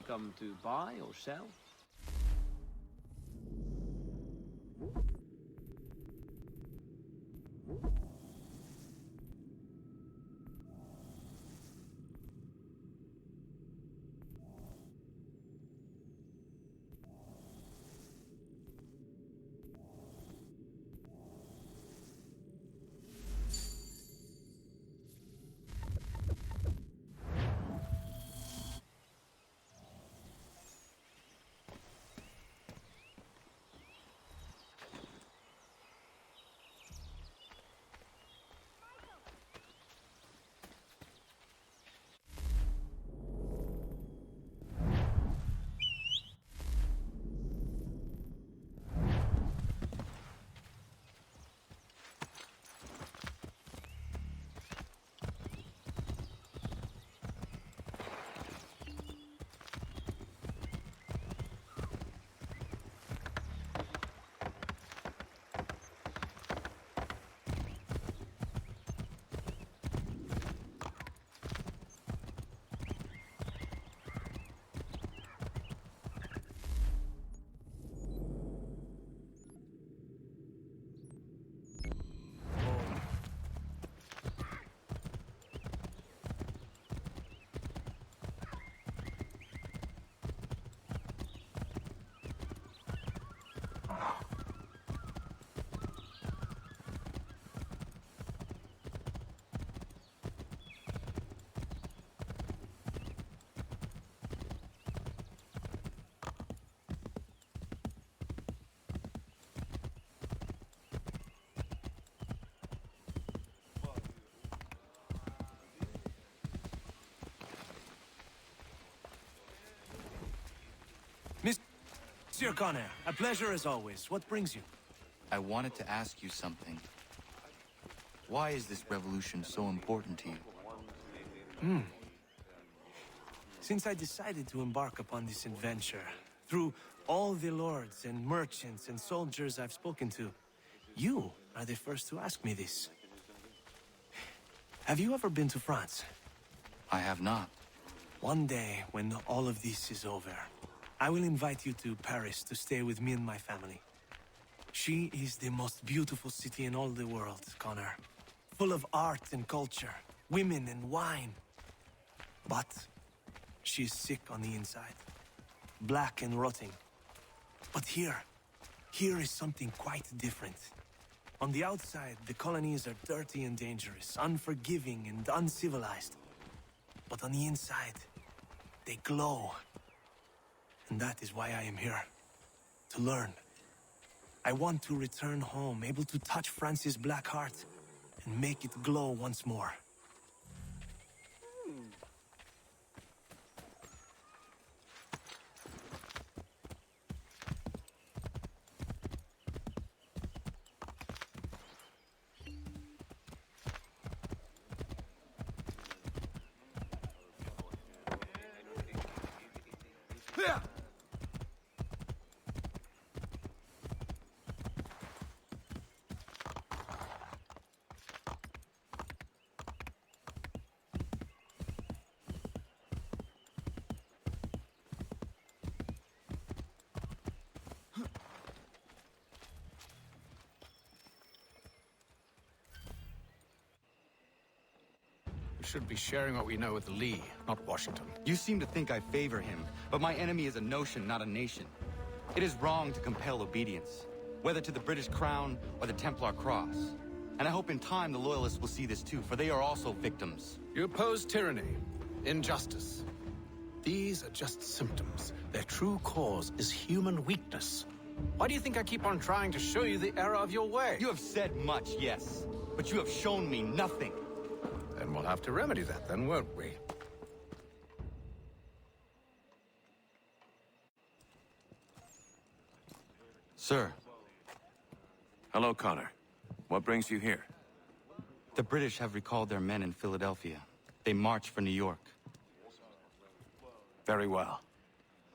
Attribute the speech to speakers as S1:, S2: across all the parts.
S1: Come to buy or sell?
S2: Monsieur Connor, a pleasure as always. What brings you?
S3: I wanted to ask you something. Why is this revolution so important to you?
S2: Since I decided to embark upon this adventure, through all the lords and merchants and soldiers I've spoken to, you are the first to ask me this. Have you ever been to France?
S3: I have not.
S2: One day, when all of this is over, I will invite you to Paris to stay with me and my family. She is the most beautiful city in all the world, Connor. Full of art and culture, women and wine. But she is sick on the inside. Black and rotting. But here is something quite different. On the outside, the colonies are dirty and dangerous, unforgiving and uncivilized. But on the inside, they glow. And that is why I am here. To learn. I want to return home, able to touch France's black heart, and make it glow once more.
S4: should be sharing what we know with Lee, not Washington.
S3: You seem to think I favor him, but my enemy is a notion, not a nation. It is wrong to compel obedience, whether to the British Crown or the Templar Cross. And I hope in time the Loyalists will see this too, for they are also victims.
S4: You oppose tyranny, injustice. These are just symptoms. Their true cause is human weakness. Why do you think I keep on trying to show you the error of your way?
S3: You have said much, yes, but you have shown me nothing.
S4: Then we'll have to remedy that then, won't we?
S3: Sir.
S5: Hello, Connor. What brings you here?
S3: The British have recalled their men in Philadelphia. They march for New York.
S5: Very well.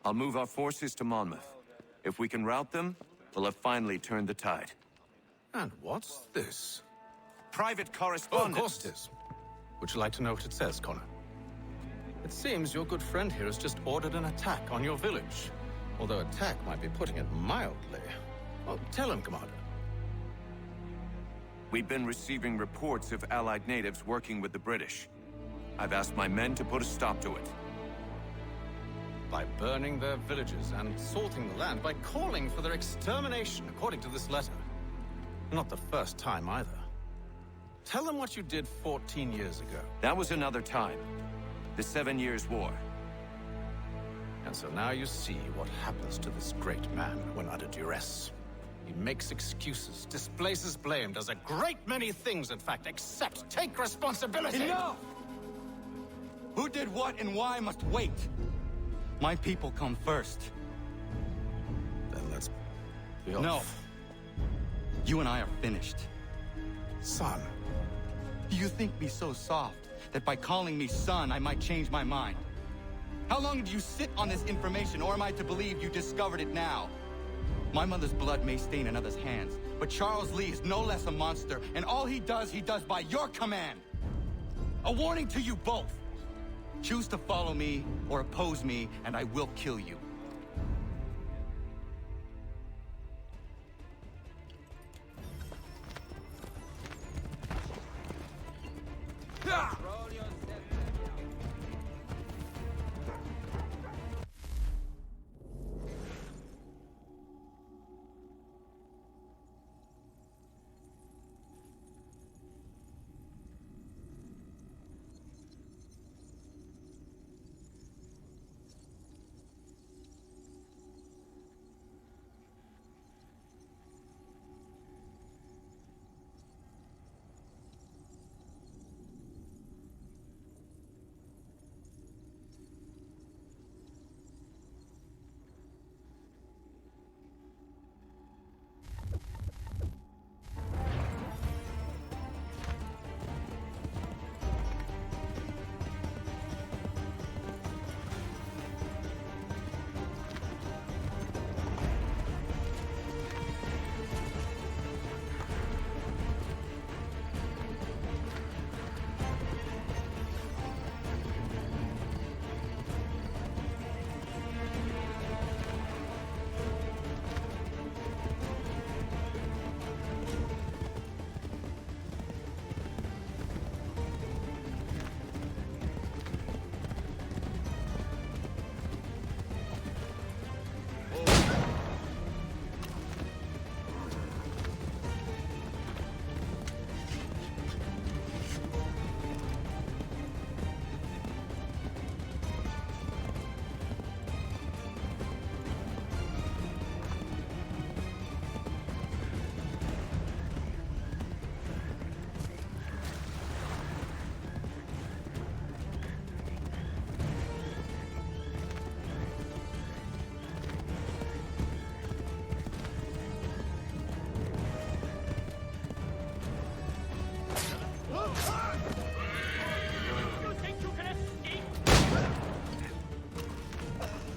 S5: I'll move our forces to Monmouth. If we can rout them, we'll have finally turned the tide.
S4: And what's this?
S5: Private
S4: Oh,
S5: correspondence!
S4: of course it is. Would you like to know what it says, Connor? It seems your good friend here has just ordered an attack on your village. Although attack might be putting it mildly. Well, tell him, Commander.
S5: We've been receiving reports of Allied natives working with the British. I've asked my men to put a stop to it.
S4: By burning their villages and salting the land, by calling for their extermination, according to this letter. Not the first time either. Tell them what you did 14 years ago.
S5: That was another time. The 7 Years' War.
S4: And so now you see what happens to this great man when under duress. He makes excuses, displaces blame, does a great many things, in fact, except take responsibility!
S3: Enough! Who did what and why must wait. My people come first.
S4: Then let's be off.
S3: No. You and I are finished.
S4: Son.
S3: Do you think me so soft that by calling me son, I might change my mind? How long did you sit on this information, or am I to believe you discovered it now? My mother's blood may stain another's hands, but Charles Lee is no less a monster, and all he does by your command. A warning to you both. Choose to follow me or oppose me, and I will kill you.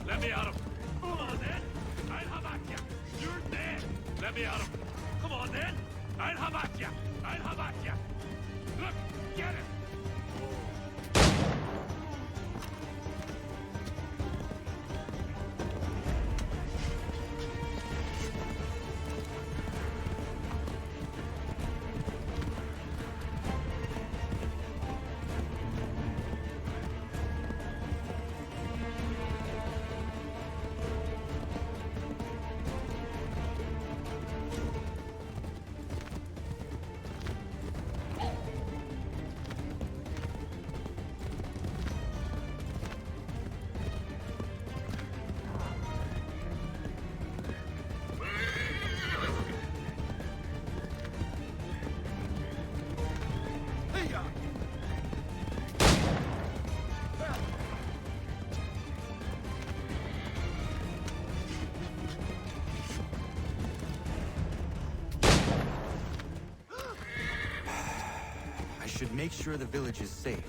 S6: Let me at him. Come on, then. I'll have at ya. You're dead. Let me at him. Come on, then. I'll have at ya. I'll have at ya. Look, get it.
S3: should make sure the village is safe.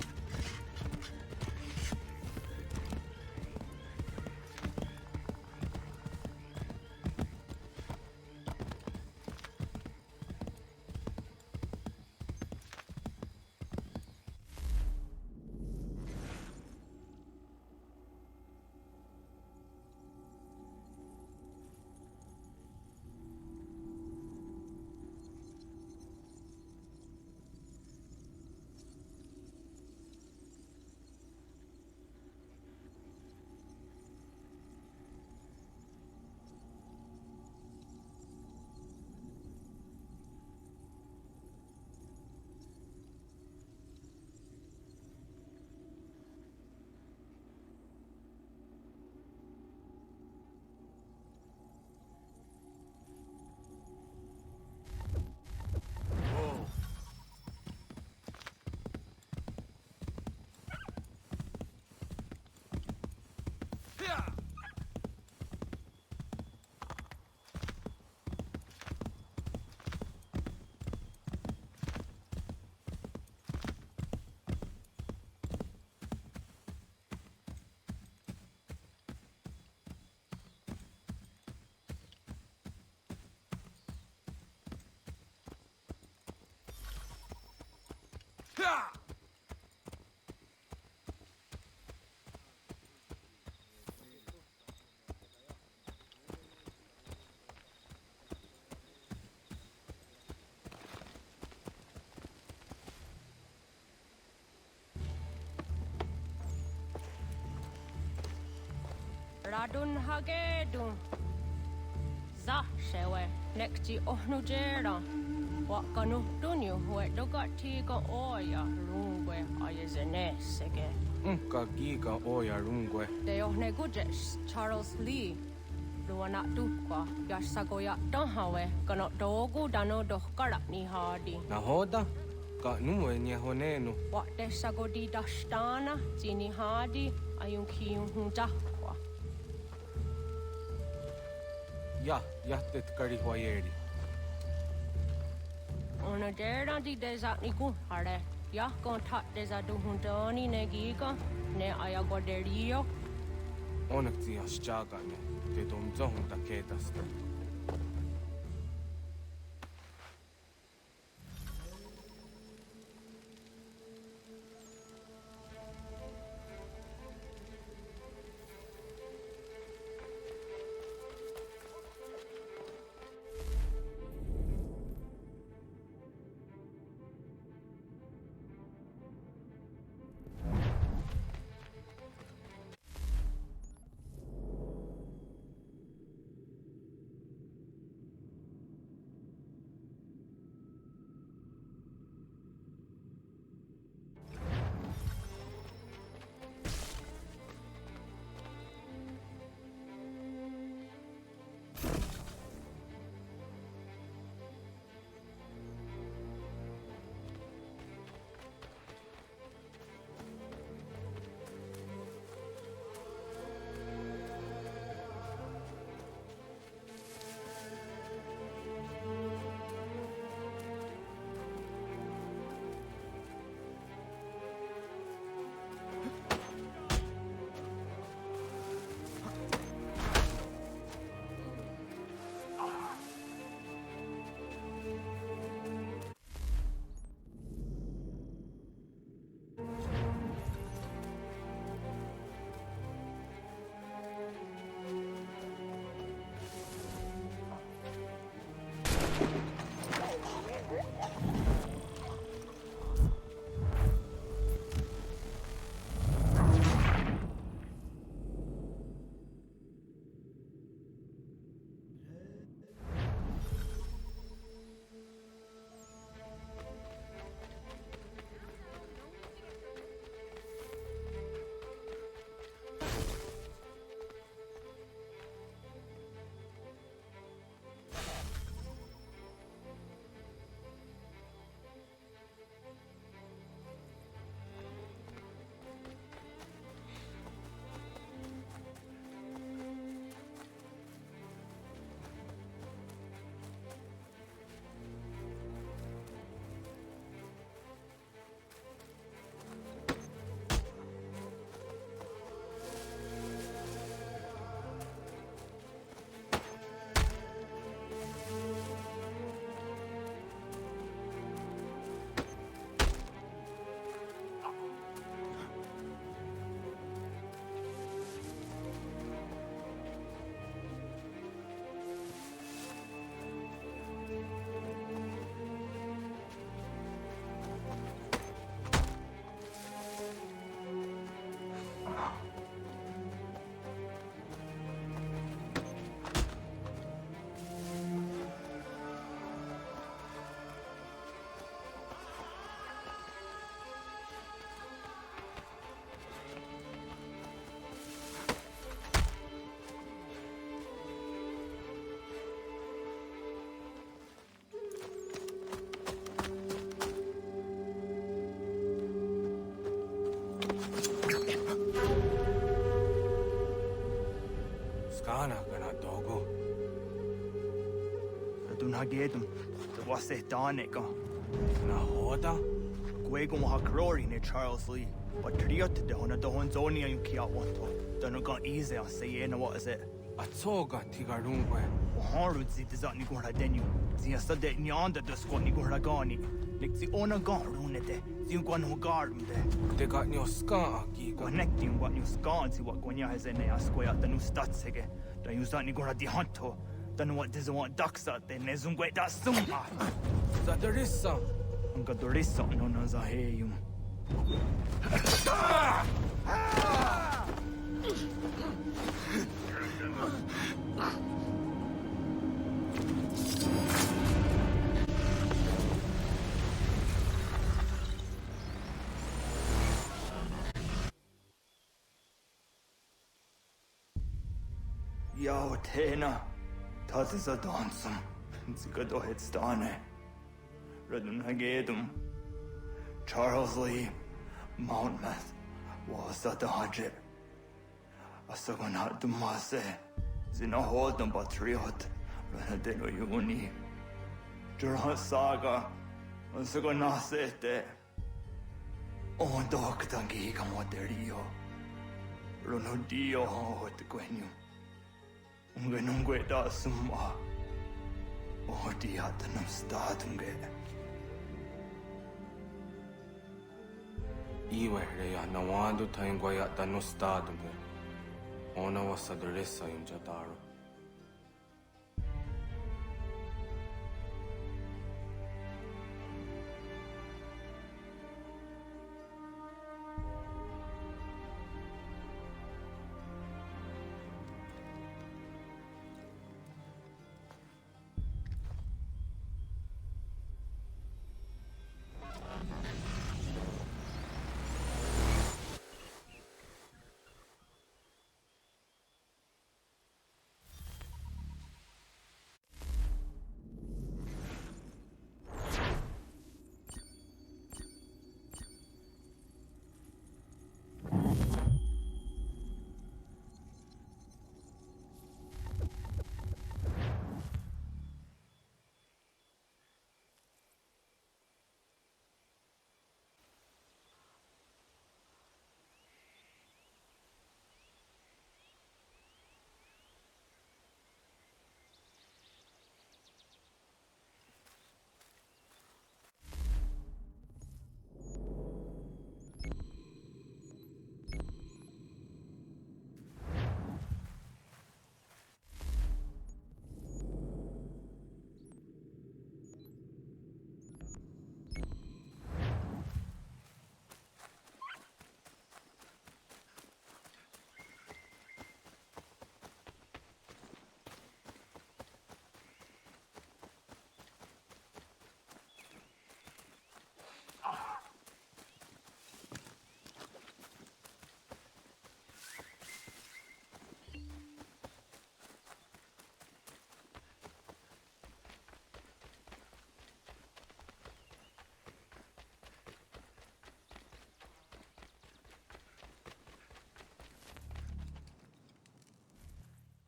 S7: Radun hagedun. Za shewe nekti ohnujera. Wakanu dunyu hue dogati ga oya rungwe ayezenesege.
S8: Unka giga oya rungwe.
S7: De ohne gujes Charles Lee. Luana dukwa yasagoya donhawe kano dogu dano dohkara ni hadi.
S8: Nahoda? Ka numwe nye honenu.
S7: Wat de sagodi dashtana zini hadi ayun kiyun hundakwa.
S8: Ja, jahtet kari huajeri.
S7: Ona dera di desa ni hare. Ya kontak desa duhuntoni negiga ne ayaguaderio.
S8: Onekti asjagane. Te domzohun taketasta.
S9: Haytham. The was it Danica.
S8: Na hoda?
S9: Gwego Hakrori ne Charles Lee. But Triot de Hona the Honzonia you kia wanto. Don't go easy, I say, what is it?
S8: Atsoga tigarungwe.
S9: Harud zit is on Nigura Denu. Zia Sade Nyanda the Squat Nigura Gani. Nixi Ona Garunete. Zinguan Hogarum there.
S8: They got no ska giga.
S9: Connecting what you scan, see what Gonya has in a square at the new Statsege. The use that Nigura di Hunto. Then what does want ducks at the Nezungwe da Sumba.
S8: That there is some.
S9: Unga Dorissa no Nazahayum. Yo, Tena. Das ist ein Dansum. Sie geht doch jetzt da, ne? Redden Haytham. Charles Lee. Mountmouth. Was that the Hadjet? Asagon had the Masse. Zina hold them patriot. Renadeno Uni. Duran Saga. Asagon Nasete. Oh, Doctor Giga Moderio. Ronodio ho the Gwenu. Ungenungue da summa. Oh, diatanum statunge.
S8: Iwe reya nawando taingwaya tano stadume. Ona wasadresa yunjataro.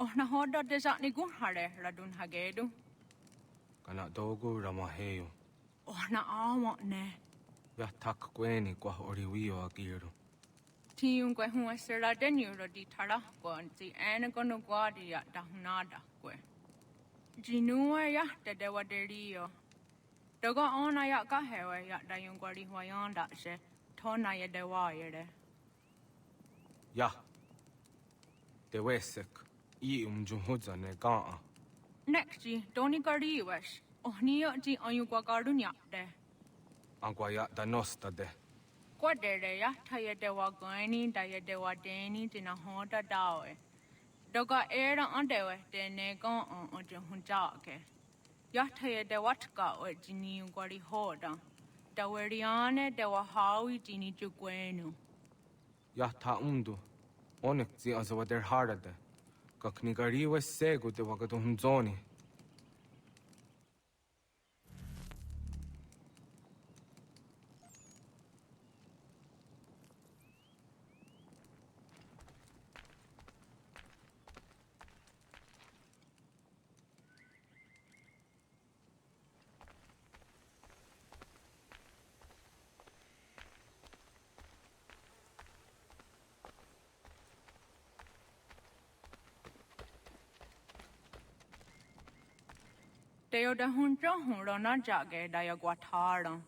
S7: Oh, na hoda de zat ni gun hare radun hagedu.
S8: Kana dogo ramaheyo.
S7: Oh, na awa ne.
S8: Ya tak kweni kwa oriwio agiro.
S7: Tiun kwe hua sera denu rodi tara kon ti ene kono guadi ya da hunada kwe. Jinua ya de dewa derio. Doga ona ya ka hewe ya da yung guadi huayanda se tona ya dewa yere.
S8: Ya. Dewesek. I umjumhuza ne gaa.
S7: Next ji doni gari wesh. Oh niyo ji ayu gwa gardu nya de.
S8: Angwaya danosta de.
S7: Kwa dere ya taya dewa gani da ya dewa deni dina hoda dawe. Doga era andewe de ne gon on hunja ke. Ya taya dewa tka o jini gwari hoda. Daweriane dewa hawi jini jugwenu.
S8: Ya ta undu. Onek zi azawader harade. Kaknigariwe sego de wagaduhunzoni.
S7: Teo da hunjo hunrona jage da yaguataron.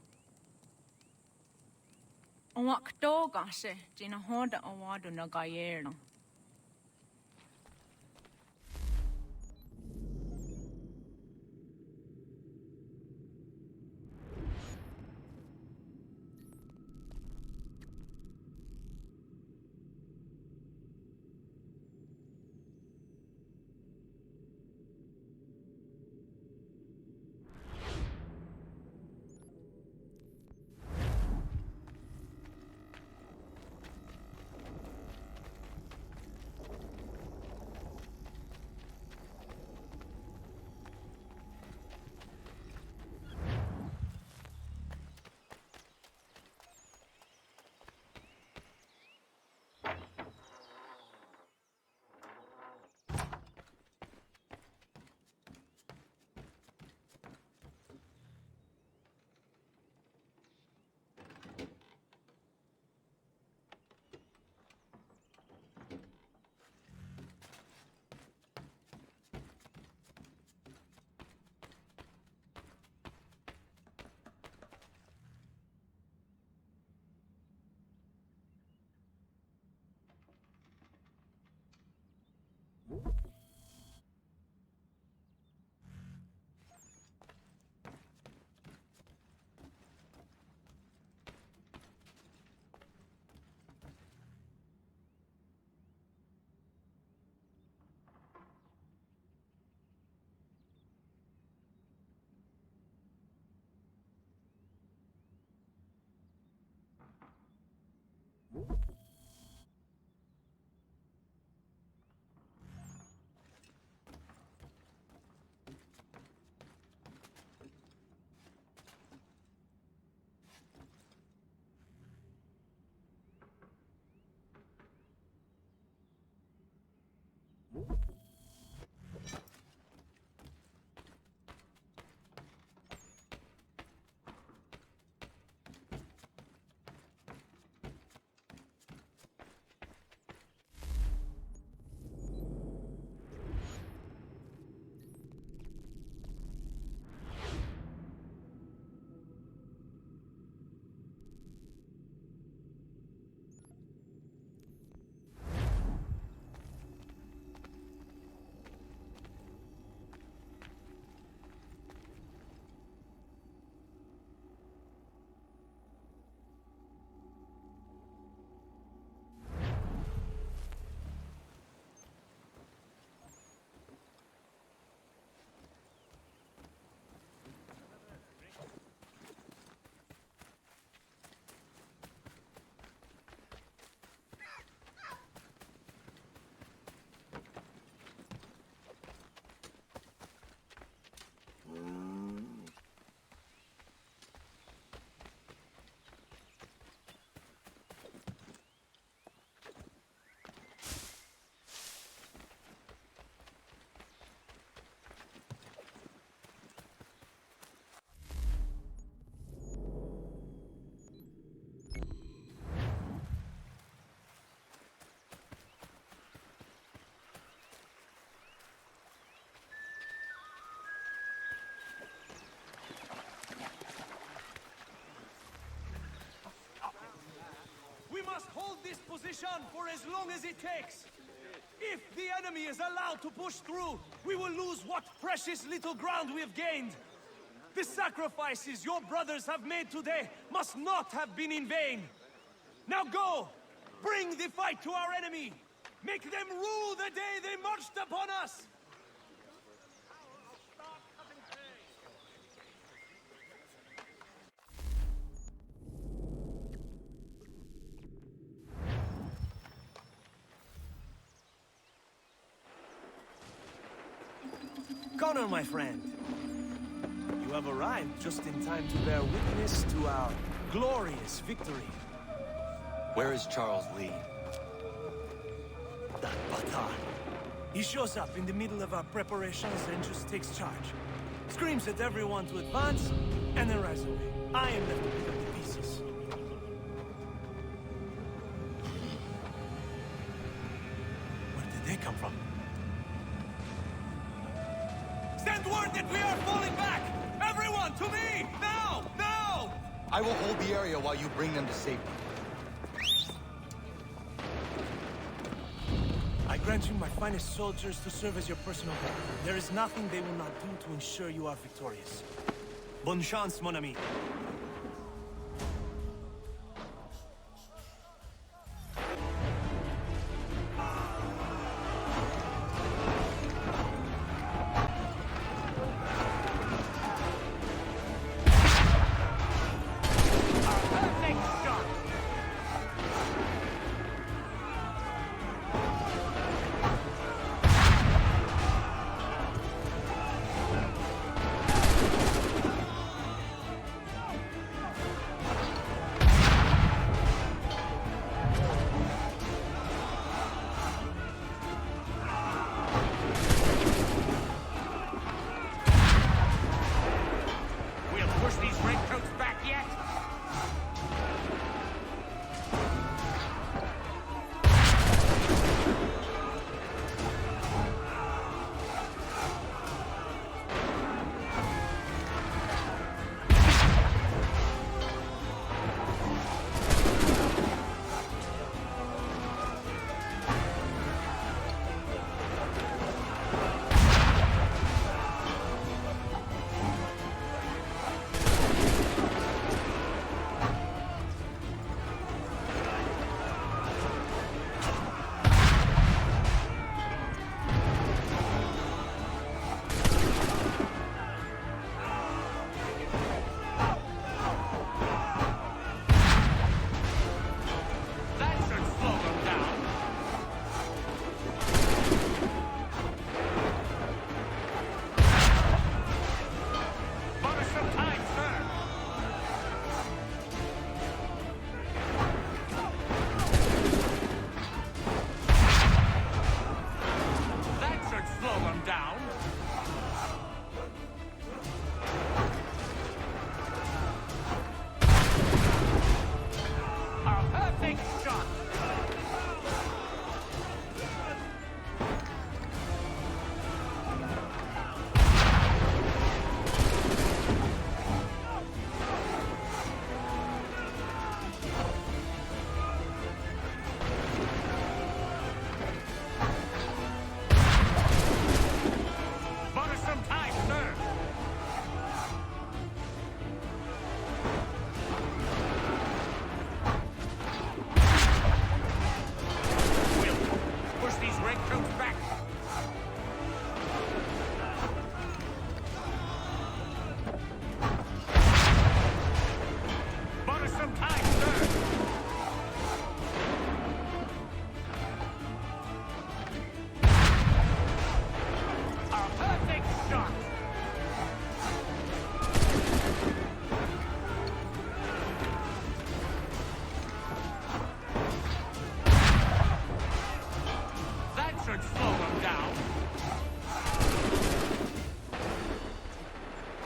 S7: Onwakto gase, Gina Honda Owado Nagayero.
S2: We must hold this position for as long as it takes. If the enemy is allowed to push through, we will lose what precious little ground we have gained. The sacrifices your brothers have made today must not have been in vain. Now go! Bring the fight to our enemy! Make them rue the day they marched upon us! Connor, my friend, you have arrived just in time to bear witness to our glorious victory.
S3: Where is Charles Lee?
S2: That batard. He shows up in the middle of our preparations and just takes charge. Screams at everyone to advance, and then rides away. I am left to pick up the pieces. Where did they come from? Send word that we are falling back!
S3: I will hold the area while you bring them to safety.
S2: I grant you my finest soldiers to serve as your personal guard. There is nothing they will not do to ensure you are victorious. Bonne chance, mon ami.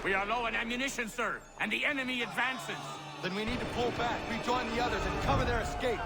S6: We are low on ammunition, sir, and the enemy advances.
S3: Then we need to pull back, rejoin the others, and cover their escape.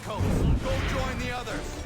S3: redcoats! Go join the others!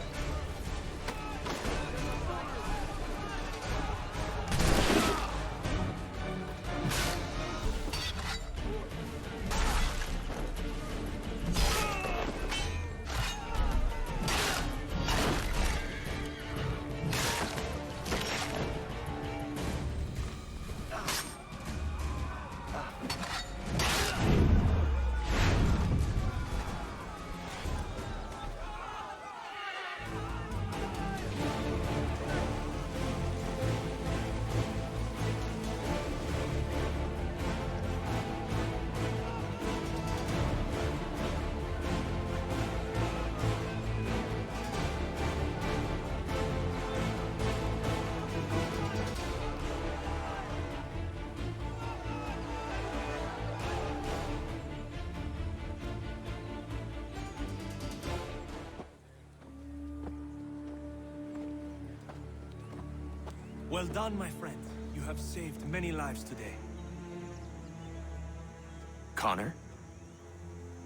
S2: Well done, my friend. You have saved many lives today.
S5: Connor?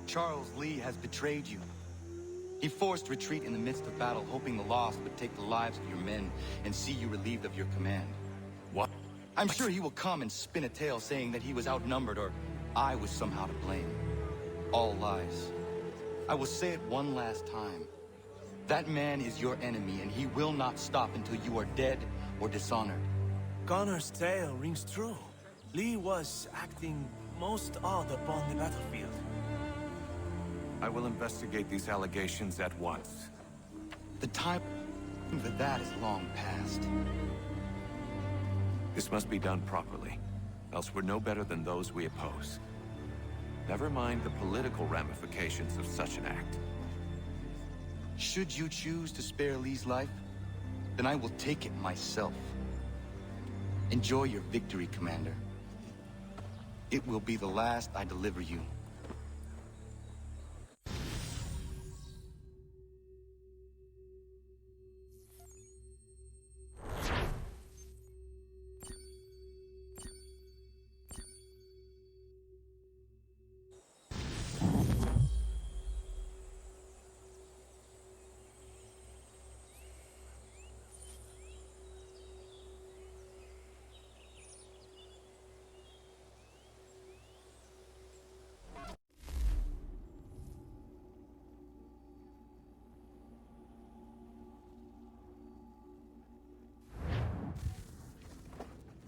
S3: Charles Lee has betrayed you. He forced retreat in the midst of battle, hoping the loss would take the lives of your men and see you relieved of your command.
S5: What?
S3: I'm sure he will come and spin a tale saying that he was outnumbered or I was somehow to blame. All lies. I will say it one last time. That man is your enemy, and he will not stop until you are dead or dishonored.
S2: Connor's tale rings true. Lee was acting most odd upon the battlefield.
S5: I will investigate these allegations at once.
S3: The time for that is long past.
S5: This must be done properly, else we're no better than those we oppose. Never mind the political ramifications of such an act.
S3: Should you choose to spare Lee's life, then I will take it myself. Enjoy your victory, Commander. It will be the last I deliver you.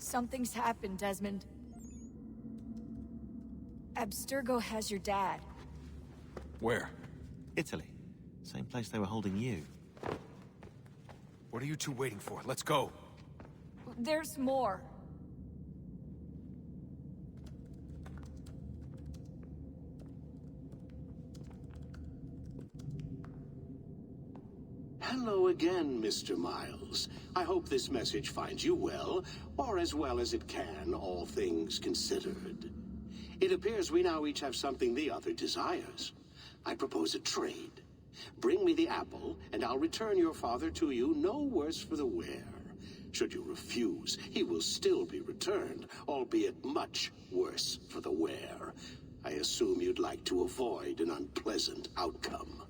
S10: Something's happened, Desmond. Abstergo has your dad.
S5: Where?
S11: Italy. Same place they were holding you.
S5: What are you two waiting for? Let's go.
S10: There's more.
S12: Hello again, Mr. Miles. I hope this message finds you well, or as well as it can, all things considered. It appears we now each have something the other desires. I propose a trade. Bring me the apple, and I'll return your father to you no worse for the wear. Should you refuse, he will still be returned, albeit much worse for the wear. I assume you'd like to avoid an unpleasant outcome.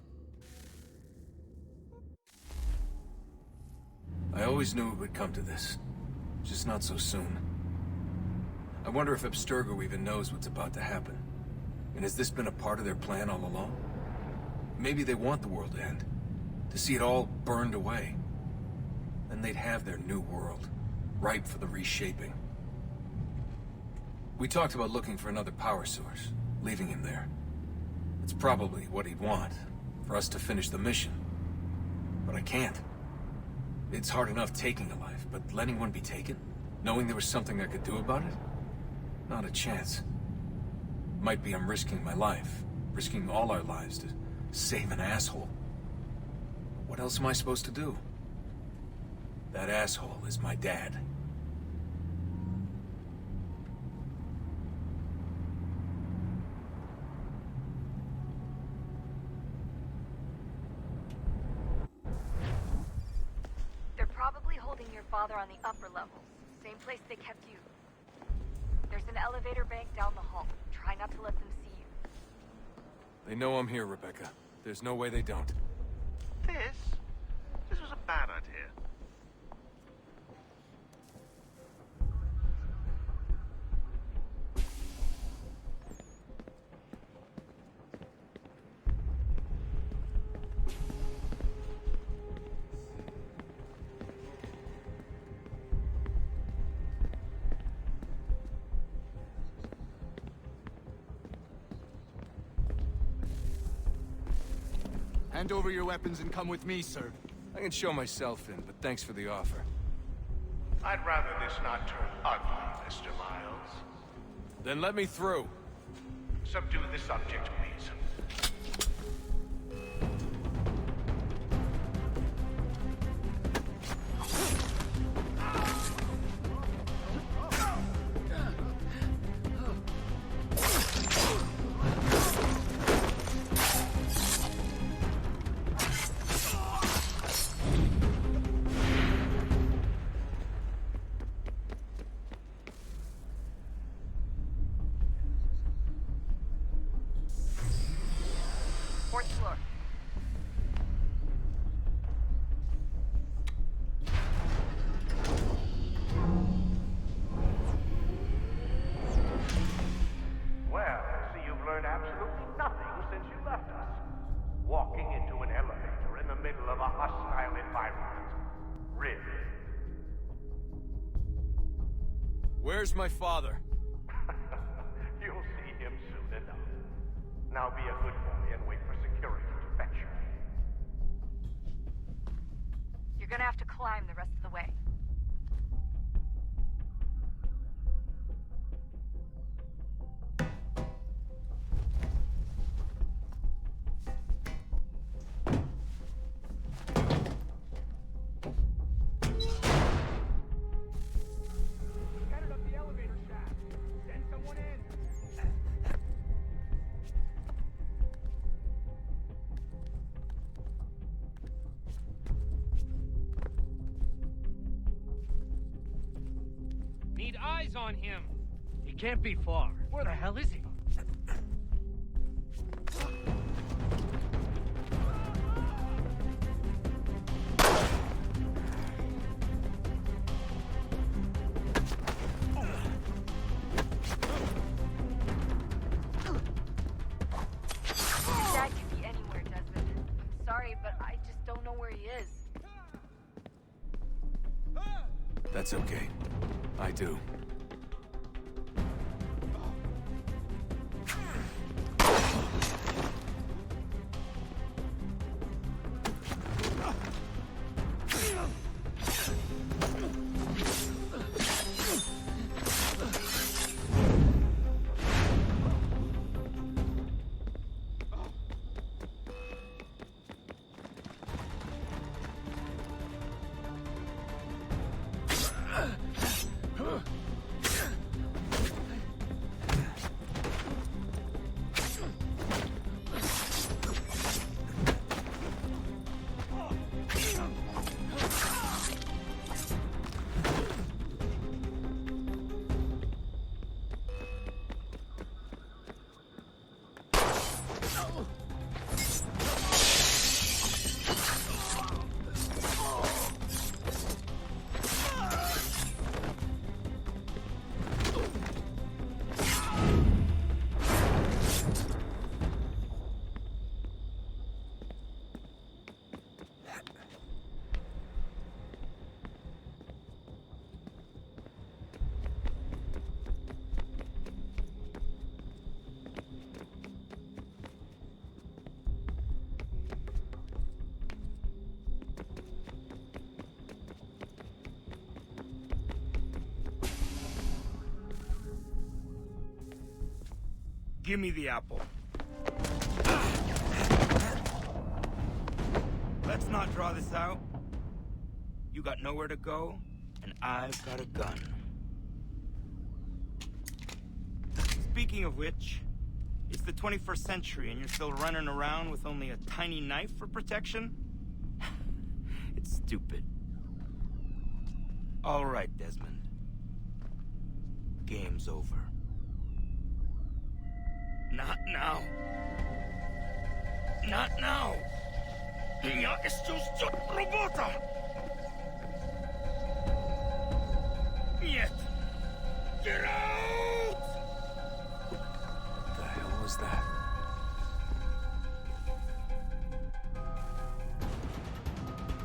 S13: I always knew it would come to this. Just not so soon. I wonder if Abstergo even knows what's about to happen. And has this been a part of their plan all along? Maybe they want the world to end. To see it all burned away. Then they'd have their new world, ripe for the reshaping. We talked about looking for another power source, leaving him there. It's probably what he'd want, for us to finish the mission. But I can't. It's hard enough taking a life, but letting one be taken? Knowing there was something I could do about it? Not a chance. Might be I'm risking my life, risking all our lives to save an asshole. What else am I supposed to do? That asshole is my dad.
S10: They're probably holding your father on the upper levels. Same place they kept you. There's an elevator bank down the hall. Try not to let them see you.
S13: They know I'm here, Rebecca. There's no way they don't.
S14: This was a bad idea.
S3: Hand over your weapons and come with me, sir.
S13: I can show myself in, but thanks for the offer.
S14: I'd rather this not turn ugly, Mr. Miles.
S13: Then let me through.
S14: Subdue the subject, please.
S10: Fourth floor.
S14: Well, I see you've learned absolutely nothing since you left us. Walking into an elevator in the middle of a hostile environment. Really?
S13: Where's my father?
S14: You'll see him soon enough. Now be a good boy and wait for security to fetch you.
S10: You're gonna have to climb the rest of the way.
S9: Headed up the elevator shaft. Send someone in.
S15: Need eyes on him. He can't be far. Where the hell is he?
S10: Dad could be anywhere, Desmond. I'm sorry, but I just don't know where he is.
S13: That's okay. I do.
S9: Give me the apple. Let's not draw this out. You got nowhere to go, and I've got a gun. Speaking of which, it's the 21st century and you're still running around with only a tiny knife for protection? It's stupid. All right, Desmond. Game's over. Not now. Not now. Я исчезну робота. Нет. Get out!
S13: What the hell was that?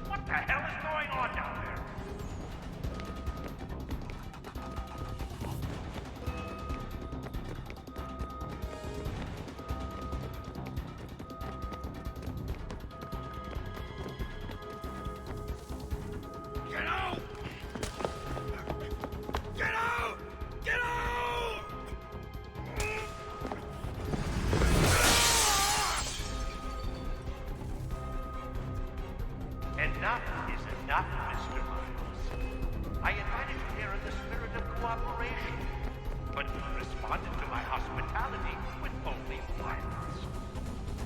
S14: What the hell is going on down there?
S9: Get out! Get out! Get out!
S14: Enough is enough, Mr. Miles. I invited you here in the spirit of cooperation, but you responded to my hospitality with only violence.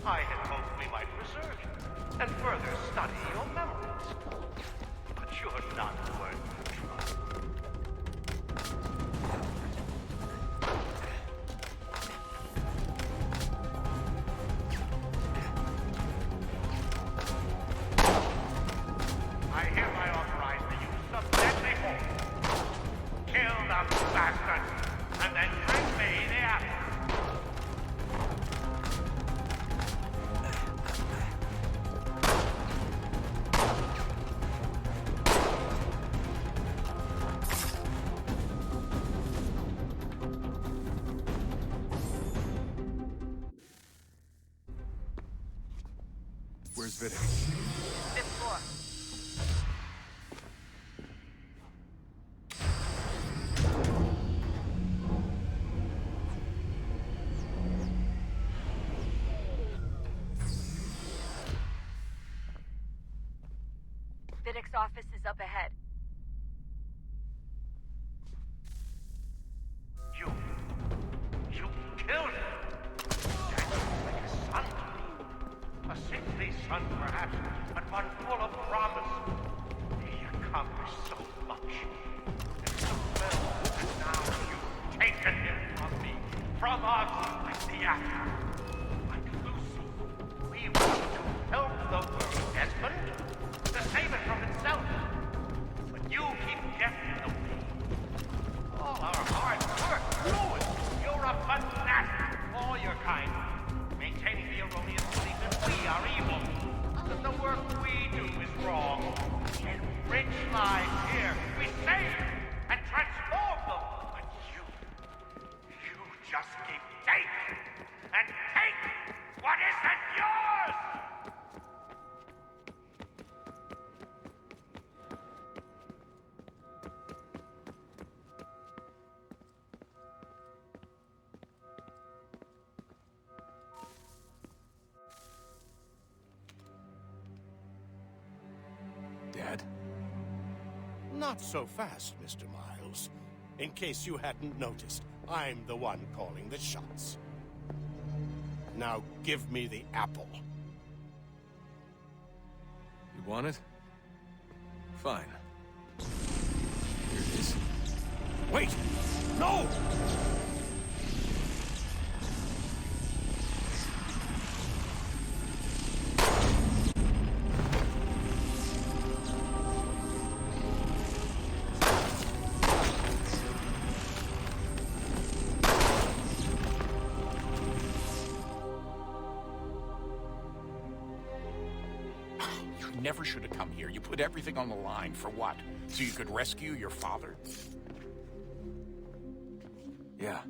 S14: I had hoped we might preserve you and further study your memories. But you're not worth the trouble. I hereby authorize the use of deadly force. Kill the bastard, and then bring me the apple.
S5: Where's Vidic?
S10: Fifth floor. Vidic's office is up ahead.
S14: You killed him. That's like a son to me. A sickly son, perhaps, but one full of promise. He accomplished so much. And so well, and now you've taken him from me, from us, like the actor. Like Lucy. We want to help the world, Desmond, to save it from itself. But you keep getting in the way. All our hard work ruined. You're a fanatic. All your kind. Maintaining the erroneous belief that we are evil. That the work we do is wrong. Enrich lives here. We save and transform them. But you just keep taking and taking what isn't yours!
S5: Dad?
S12: Not so fast, Mr. Miles. In case you hadn't noticed, I'm the one calling the shots. Now give me the apple.
S13: You want it? Fine. Here it is.
S12: Wait! No!
S16: Never should have come here. You put everything on the line. For what? So you could rescue your father?
S13: Yeah.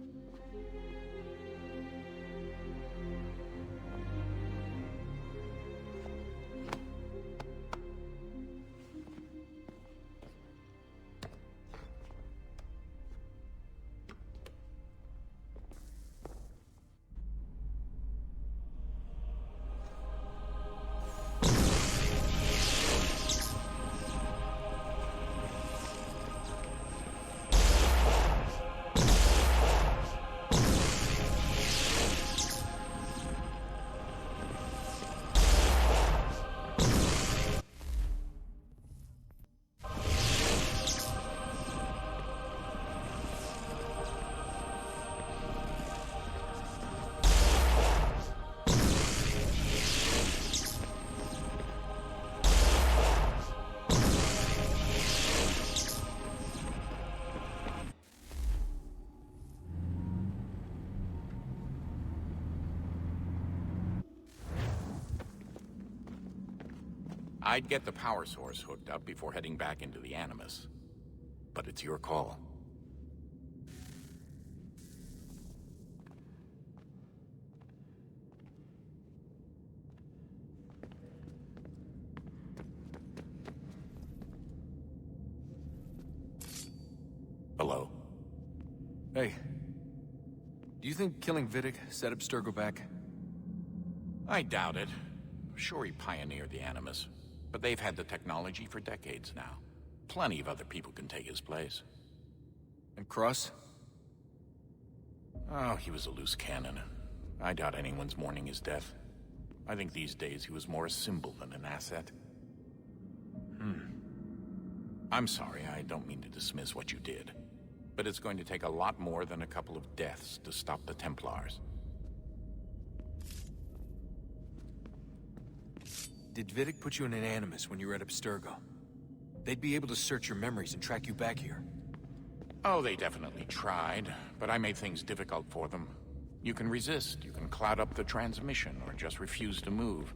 S16: I'd get the power source hooked up before heading back into the Animus. But it's your call. Hello.
S13: Hey. Do you think killing Vidic set Abstergo back?
S16: I doubt it. Sure, he pioneered the Animus, but they've had the technology for decades now. Plenty of other people can take his place.
S13: And Cross?
S16: Oh, he was a loose cannon. I doubt anyone's mourning his death. I think these days he was more a symbol than an asset. I'm sorry, I don't mean to dismiss what you did. But it's going to take a lot more than a couple of deaths to stop the Templars.
S13: Did Vidic put you in an Animus when you were at Abstergo? They'd be able to search your memories and track you back here.
S16: Oh, they definitely tried, but I made things difficult for them. You can resist, you can cloud up the transmission, or just refuse to move.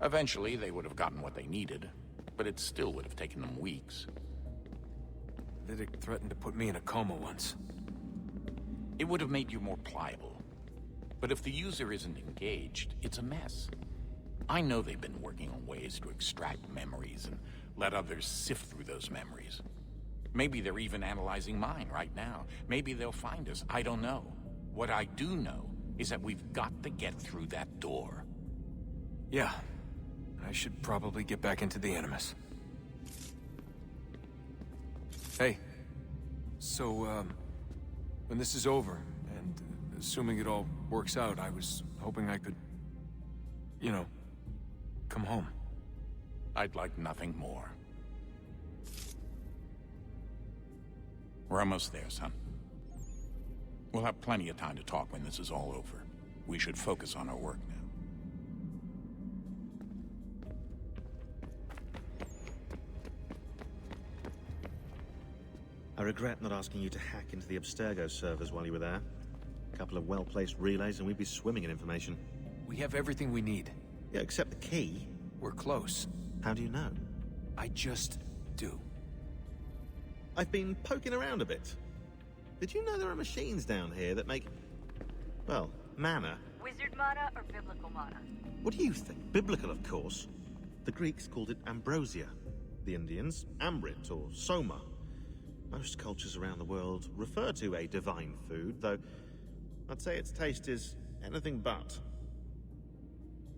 S16: Eventually, they would have gotten what they needed, but it still would have taken them weeks.
S13: Vidic threatened to put me in a coma once.
S16: It would have made you more pliable. But if the user isn't engaged, it's a mess. I know they've been working on ways to extract memories and let others sift through those memories. Maybe they're even analyzing mine right now. Maybe they'll find us. I don't know. What I do know is that we've got to get through that door.
S13: Yeah. I should probably get back into the Animus. Hey. So, when this is over, and assuming it all works out, I was hoping I could, you know, come home.
S16: I'd like nothing more. We're almost there, son. We'll have plenty of time to talk when this is all over. We should focus on our work now.
S11: I regret not asking you to hack into the Abstergo servers while you were there. A couple of well-placed relays and we'd be swimming in information.
S13: We have everything we need.
S11: Yeah, except the key.
S13: We're close.
S11: How do you know?
S13: I just do.
S11: I've been poking around a bit. Did you know there are machines down here that make, well, mana?
S10: Wizard mana or biblical mana?
S11: What do you think? Biblical, of course. The Greeks called it ambrosia. The Indians, ambrit or soma. Most cultures around the world refer to a divine food, though I'd say its taste is anything but.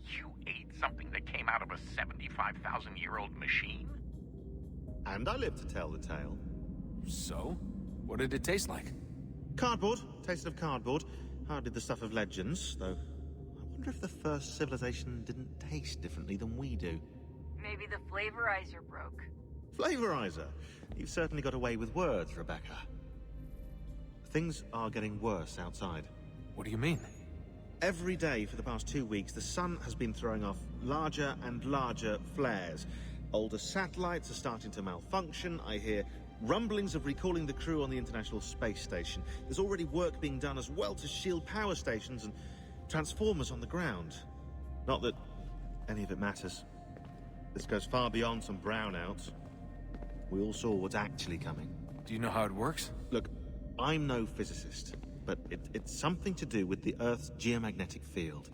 S16: You ate something that came out of a 75,000-year-old machine?
S11: And I live to tell the tale.
S13: So? What did it taste like?
S11: Cardboard. Tasted of cardboard. Hardly the stuff of legends, though. I wonder if the first civilization didn't taste differently than we do.
S10: Maybe the flavorizer broke.
S11: Flavorizer? You've certainly got away with words, Rebecca. Things are getting worse outside.
S13: What do you mean?
S11: Every day for the past 2 weeks, the sun has been throwing off larger and larger flares. Older satellites are starting to malfunction. I hear rumblings of recalling the crew on the International Space Station. There's already work being done as well to shield power stations and transformers on the ground. Not that any of it matters. This goes far beyond some brownouts. We all saw what's actually coming.
S13: Do you know how it works?
S11: Look, I'm no physicist, but it's something to do with the Earth's geomagnetic field.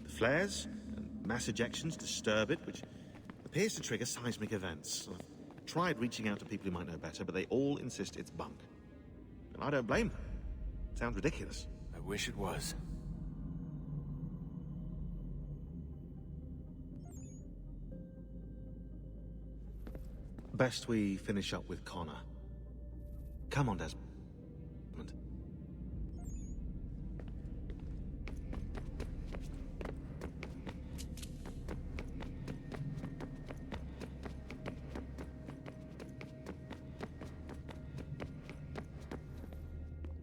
S11: The flares and mass ejections disturb it, which appears to trigger seismic events. I've tried reaching out to people who might know better, but they all insist it's bunk. And I don't blame them. It sounds ridiculous.
S13: I wish it was.
S11: Best we finish up with Connor. Come on, Desmond.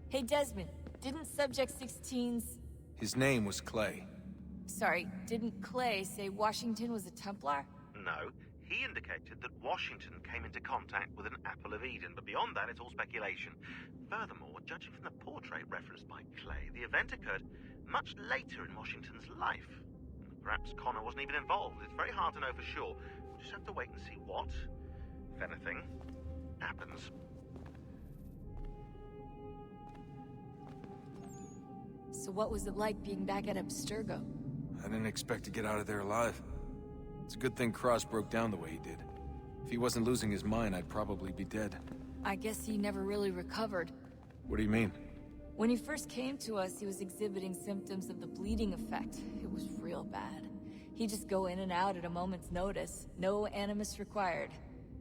S17: Hey, Desmond, didn't Subject 16's...
S13: His name was Clay.
S17: Sorry, didn't Clay say Washington was a Templar?
S11: No. He indicated that Washington came into contact with an Apple of Eden, but beyond that, it's all speculation. Furthermore, judging from the portrait referenced by Clay, the event occurred much later in Washington's life. Perhaps Connor wasn't even involved. It's very hard to know for sure, just have to wait and see what, if anything, happens.
S17: So what was it like being back at Abstergo?
S13: I didn't expect to get out of there alive. It's a good thing Cross broke down the way he did. If he wasn't losing his mind, I'd probably be dead.
S17: I guess he never really recovered.
S13: What do you mean?
S17: When he first came to us, he was exhibiting symptoms of the bleeding effect. It was real bad. He'd just go in and out at a moment's notice. No animus required.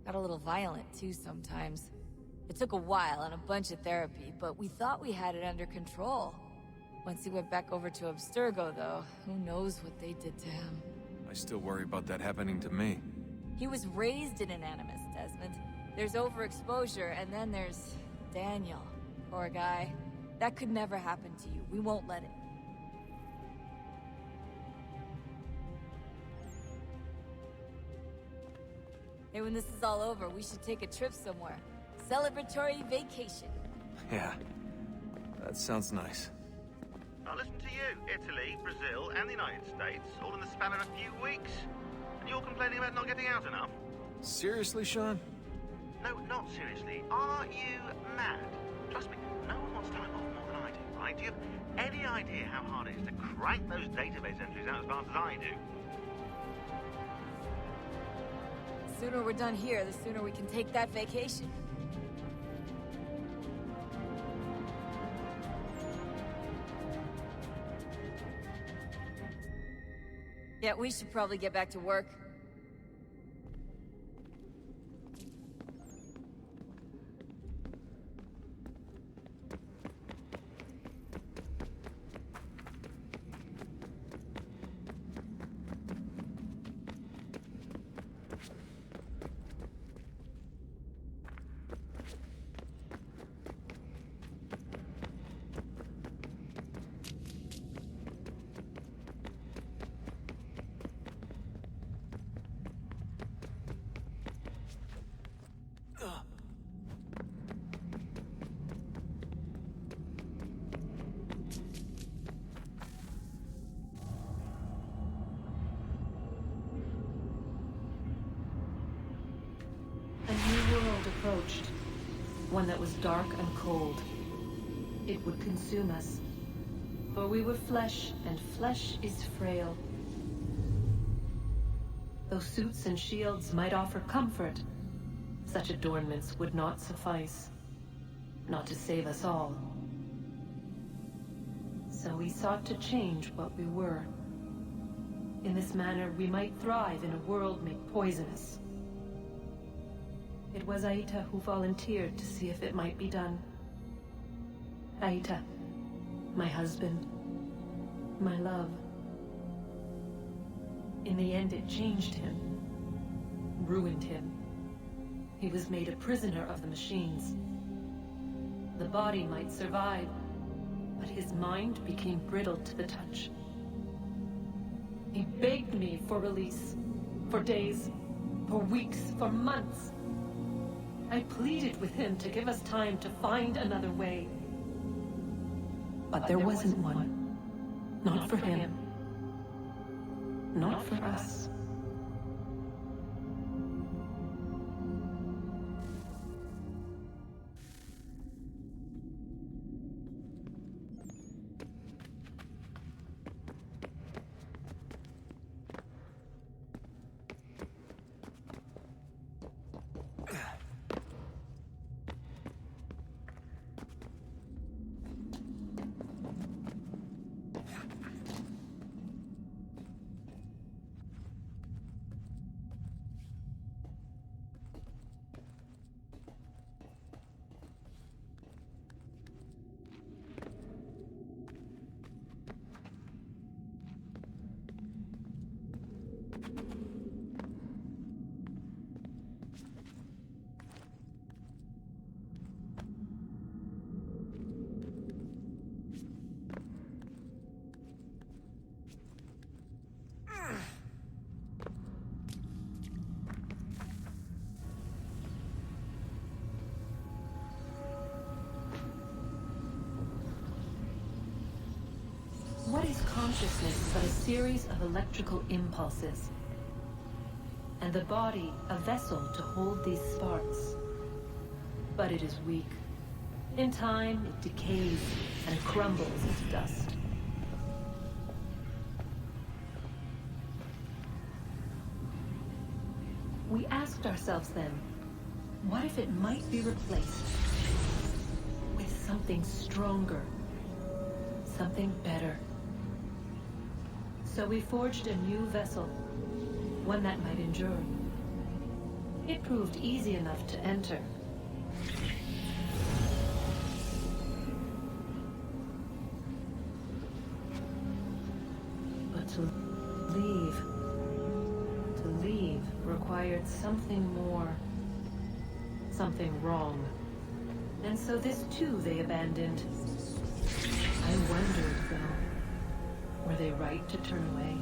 S17: Got a little violent, too, sometimes. It took a while and a bunch of therapy, but we thought we had it under control. Once he went back over to Abstergo, though, who knows what they did to him.
S13: I still worry about that happening to me.
S17: He was raised in an animus, Desmond. There's overexposure, and then there's Daniel. Poor guy. That could never happen to you. We won't let it. Hey, when this is all over, we should take a trip somewhere. Celebratory vacation.
S13: Yeah, that sounds nice.
S11: Now listen to you, Italy, Brazil, and the United States, all in the span of a few weeks. And you're complaining about not getting out enough?
S13: Seriously, Sean?
S11: No, not seriously. Are you mad? Trust me, no one wants time off more than I do, right? Do you have any idea how hard it is to crank those database entries out as fast as I do?
S17: The sooner we're done here, the sooner we can take that vacation. Yeah, we should probably get back to work.
S18: A new world approached, one that was dark and cold. It would consume us, for we were flesh, and flesh is frail. Though suits and shields might offer comfort, such adornments would not suffice, not to save us all. So we sought to change what we were. In this manner, we might thrive in a world made poisonous. It was Haytham who volunteered to see if it might be done. Haytham, my husband, my love. In the end, it changed him, ruined him. He was made a prisoner of the machines. The body might survive, but his mind became brittle to the touch. He begged me for release, for days, for weeks, for months. I pleaded with him to give us time to find another way. But there wasn't one. Not for him. Not for us. What is consciousness but a series of electrical impulses? and the body a vessel to hold these sparks. But it is weak. In time, it decays and crumbles into dust. We asked ourselves then, what if it might be replaced with something stronger, something better? So we forged a new vessel, one that might endure. It proved easy enough to enter. But to leave required something more, something wrong. And so this too they abandoned. I wondered, though, were they right to turn away?